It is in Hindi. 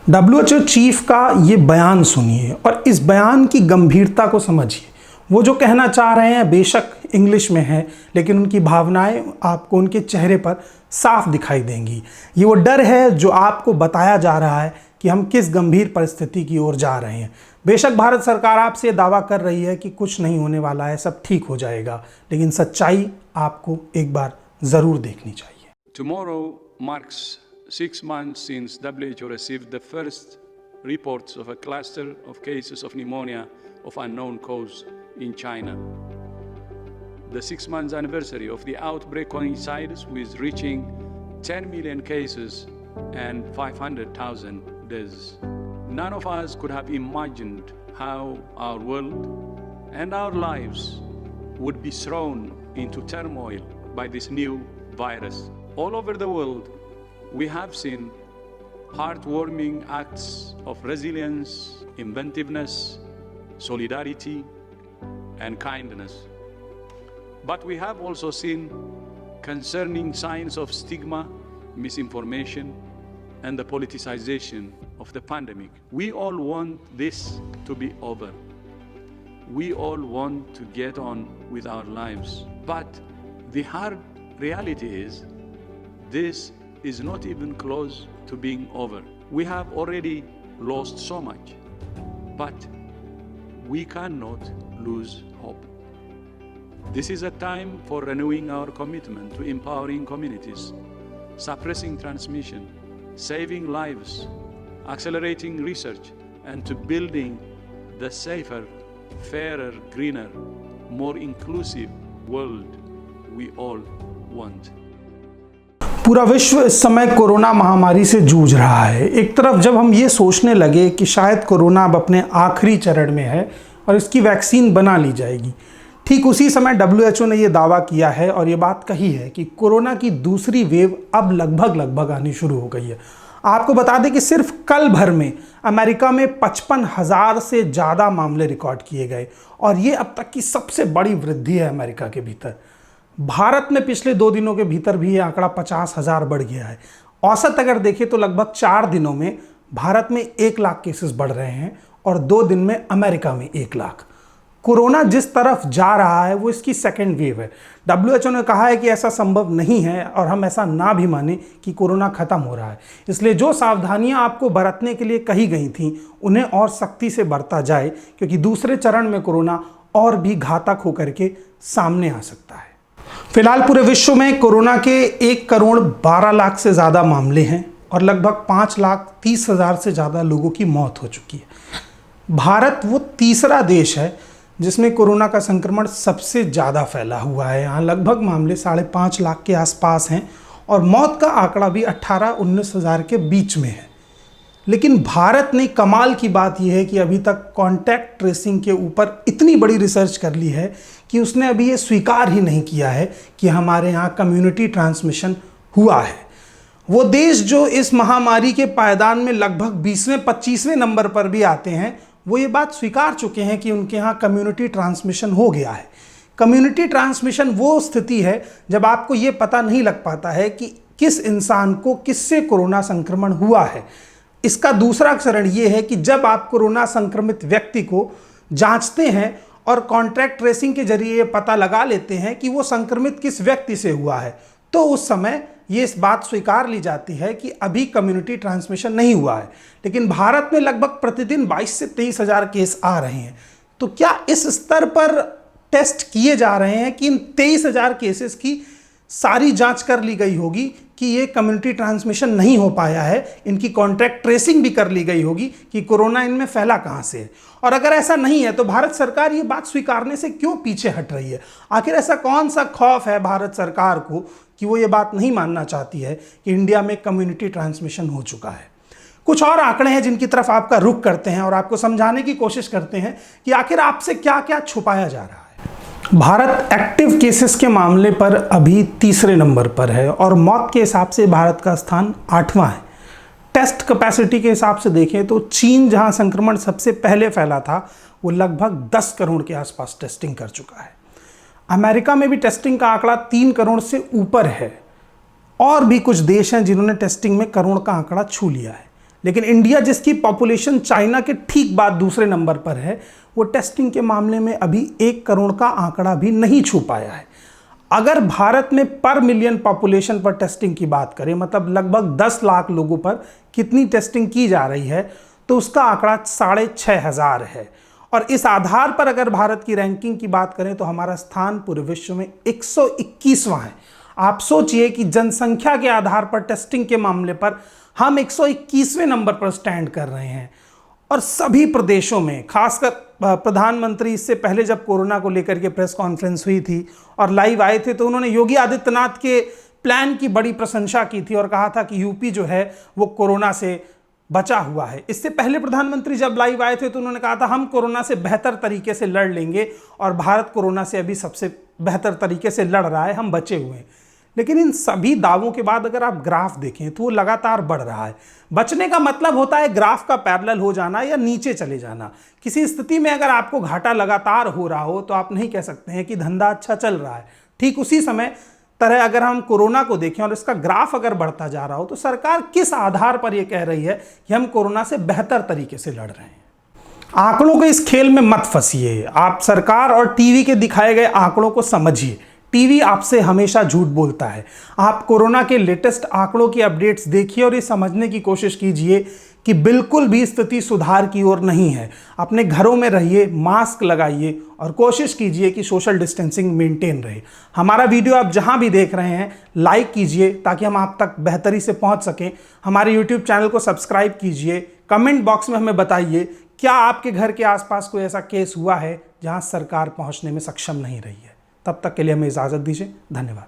WHO चीफ का ये बयान सुनिए और इस बयान की गंभीरता को समझिए। वो जो कहना चाह रहे हैं बेशक इंग्लिश में है, लेकिन उनकी भावनाएं आपको उनके चेहरे पर साफ दिखाई देंगी। ये वो डर है जो आपको बताया जा रहा है कि हम किस गंभीर परिस्थिति की ओर जा रहे हैं। बेशक भारत सरकार आपसे दावा कर रही है कि कुछ नहीं होने वाला है, सब ठीक हो जाएगा, लेकिन सच्चाई आपको एक बार ज़रूर देखनी चाहिए। Tomorrow marks 6 months since WHO received the first reports of a cluster of cases of pneumonia of unknown cause in China. The 6 months anniversary of the outbreak coincides with reaching 10 million cases and 500,000 deaths. None of us could have imagined how our world and our lives would be thrown into turmoil by this new virus. All over the world, we have seen heartwarming acts of resilience, inventiveness, solidarity, and kindness. But we have also seen concerning signs of stigma, misinformation, and the politicization of the pandemic. We all want this to be over. We all want to get on with our lives. But the hard reality is, this is not even close to being over. We have already lost so much, but we cannot lose hope. This is a time for renewing our commitment to empowering communities, suppressing transmission, saving lives, accelerating research, and to building the safer, fairer, greener, more inclusive world we all want. पूरा विश्व इस समय कोरोना महामारी से जूझ रहा है। एक तरफ जब हम ये सोचने लगे कि शायद कोरोना अब अपने आखिरी चरण में है और इसकी वैक्सीन बना ली जाएगी, ठीक उसी समय WHO ने ये दावा किया है और ये बात कही है कि कोरोना की दूसरी वेव अब लगभग आनी शुरू हो गई है। आपको बता दें कि सिर्फ कल भर में अमेरिका में 55,000 से ज़्यादा मामले रिकॉर्ड किए गए और ये अब तक की सबसे बड़ी वृद्धि है अमेरिका के भीतर। भारत में पिछले 2 दिनों के भीतर भी ये आंकड़ा 50,000 बढ़ गया है। औसत अगर देखें तो लगभग 4 दिनों में भारत में 1 लाख केसेस बढ़ रहे हैं और 2 दिन में अमेरिका में 1 लाख। कोरोना जिस तरफ जा रहा है वो इसकी सेकेंड वेव है। WHO ने कहा है कि ऐसा संभव नहीं है और हम ऐसा ना भी माने कि कोरोना खत्म हो रहा है। इसलिए जो सावधानियां आपको बरतने के लिए कही गई थी उन्हें और सख्ती से बरता जाए, क्योंकि दूसरे चरण में कोरोना और भी घातक होकर के सामने आ सकता है। फिलहाल पूरे विश्व में कोरोना के 1 करोड़ 12 लाख से ज़्यादा मामले हैं और लगभग 5,30,000 से ज़्यादा लोगों की मौत हो चुकी है। भारत वो तीसरा देश है जिसमें कोरोना का संक्रमण सबसे ज़्यादा फैला हुआ है। यहाँ लगभग मामले 5.5 लाख के आसपास हैं और मौत का आंकड़ा भी 18-19 हज़ार के बीच में है। लेकिन भारत ने कमाल की बात यह है कि अभी तक कॉन्टैक्ट ट्रेसिंग के ऊपर इतनी बड़ी रिसर्च कर ली है कि उसने अभी ये स्वीकार ही नहीं किया है कि हमारे यहाँ कम्युनिटी ट्रांसमिशन हुआ है। वो देश जो इस महामारी के पायदान में लगभग 20वें-25वें नंबर पर भी आते हैं, वो ये बात स्वीकार चुके हैं कि उनके यहाँ कम्युनिटी ट्रांसमिशन हो गया है। कम्युनिटी ट्रांसमिशन वो स्थिति है जब आपको ये पता नहीं लग पाता है कि किस इंसान को किससे कोरोना संक्रमण हुआ है। इसका दूसरा चरण ये है कि जब आप कोरोना संक्रमित व्यक्ति को जांचते हैं और कॉन्टैक्ट ट्रेसिंग के जरिए ये पता लगा लेते हैं कि वो संक्रमित किस व्यक्ति से हुआ है, तो उस समय ये इस बात स्वीकार ली जाती है कि अभी कम्युनिटी ट्रांसमिशन नहीं हुआ है। लेकिन भारत में लगभग प्रतिदिन 22 से 23 हज़ार केस आ रहे हैं। तो क्या इस स्तर पर टेस्ट किए जा रहे हैं कि इन 23 हज़ार केसेस की सारी जांच कर ली गई होगी कि ये कम्युनिटी ट्रांसमिशन नहीं हो पाया है, इनकी कॉन्टैक्ट ट्रेसिंग भी कर ली गई होगी कि कोरोना इनमें फैला कहाँ से है? और अगर ऐसा नहीं है तो भारत सरकार ये बात स्वीकारने से क्यों पीछे हट रही है? आखिर ऐसा कौन सा खौफ है भारत सरकार को कि वो ये बात नहीं मानना चाहती है कि इंडिया में कम्युनिटी ट्रांसमिशन हो चुका है? कुछ और आंकड़े हैं जिनकी तरफ आपका रुख करते हैं और आपको समझाने की कोशिश करते हैं कि आखिर आपसे क्या क्या छुपाया जा रहा है। भारत एक्टिव केसेस के मामले पर अभी तीसरे नंबर पर है और मौत के हिसाब से भारत का स्थान 8वां है। टेस्ट कैपेसिटी के हिसाब से देखें तो चीन, जहां संक्रमण सबसे पहले फैला था, वो लगभग 10 करोड़ के आसपास टेस्टिंग कर चुका है। अमेरिका में भी टेस्टिंग का आंकड़ा 3 करोड़ से ऊपर है और भी कुछ देश हैं जिन्होंने टेस्टिंग में करोड़ का आंकड़ा छू लिया है। लेकिन इंडिया, जिसकी पॉपुलेशन चाइना के ठीक बाद दूसरे नंबर पर है, वो टेस्टिंग के मामले में अभी 1 करोड़ का आंकड़ा भी नहीं छू पाया है। अगर भारत में पर मिलियन पॉपुलेशन पर टेस्टिंग की बात करें, मतलब लगभग 10 लाख लोगों पर कितनी टेस्टिंग की जा रही है, तो उसका आंकड़ा 6,500 है। और इस आधार पर अगर भारत की रैंकिंग की बात करें तो हमारा स्थान पूरे विश्व में 121वां है। आप सोचिए कि जनसंख्या के आधार पर टेस्टिंग के मामले पर हम 121वें नंबर पर स्टैंड कर रहे हैं। और सभी प्रदेशों में, खासकर प्रधानमंत्री इससे पहले जब कोरोना को लेकर के प्रेस कॉन्फ्रेंस हुई थी और लाइव आए थे, तो उन्होंने योगी आदित्यनाथ के प्लान की बड़ी प्रशंसा की थी और कहा था कि यूपी जो है वो कोरोना से बचा हुआ है। इससे पहले प्रधानमंत्री जब लाइव आए थे तो उन्होंने कहा था हम कोरोना से बेहतर तरीके से लड़ लेंगे और भारत कोरोना से अभी सबसे बेहतर तरीके से लड़ रहा है, हम बचे हुए हैं। लेकिन इन सभी दावों के बाद अगर आप ग्राफ देखें तो वो लगातार बढ़ रहा है। बचने का मतलब होता है ग्राफ का पैरेलल हो जाना या नीचे चले जाना। किसी स्थिति में अगर आपको घाटा लगातार हो रहा हो तो आप नहीं कह सकते हैं कि धंधा अच्छा चल रहा है। ठीक उसी समय तरह अगर हम कोरोना को देखें और इसका ग्राफ अगर बढ़ता जा रहा हो, तो सरकार किस आधार पर यह कह रही है कि हम कोरोना से बेहतर तरीके से लड़ रहे हैं। आंकड़ों के इस खेल में मत फंसिए। आप सरकार और टीवी के दिखाए गए आंकड़ों को समझिए। टीवी आपसे हमेशा झूठ बोलता है। आप कोरोना के लेटेस्ट आंकड़ों की अपडेट्स देखिए और ये समझने की कोशिश कीजिए कि बिल्कुल भी स्थिति सुधार की ओर नहीं है। अपने घरों में रहिए, मास्क लगाइए और कोशिश कीजिए कि सोशल डिस्टेंसिंग मेंटेन रहे। हमारा वीडियो आप जहां भी देख रहे हैं लाइक कीजिए ताकि हम आप तक बेहतरी से पहुंच सकें। हमारे यूट्यूब चैनल को सब्सक्राइब कीजिए। कमेंट बॉक्स में हमें बताइए क्या आपके घर के आसपास कोई ऐसा केस हुआ है जहां सरकार पहुंचने में सक्षम नहीं रही है। तब तक के लिए हमें इजाज़त दीजिए। धन्यवाद।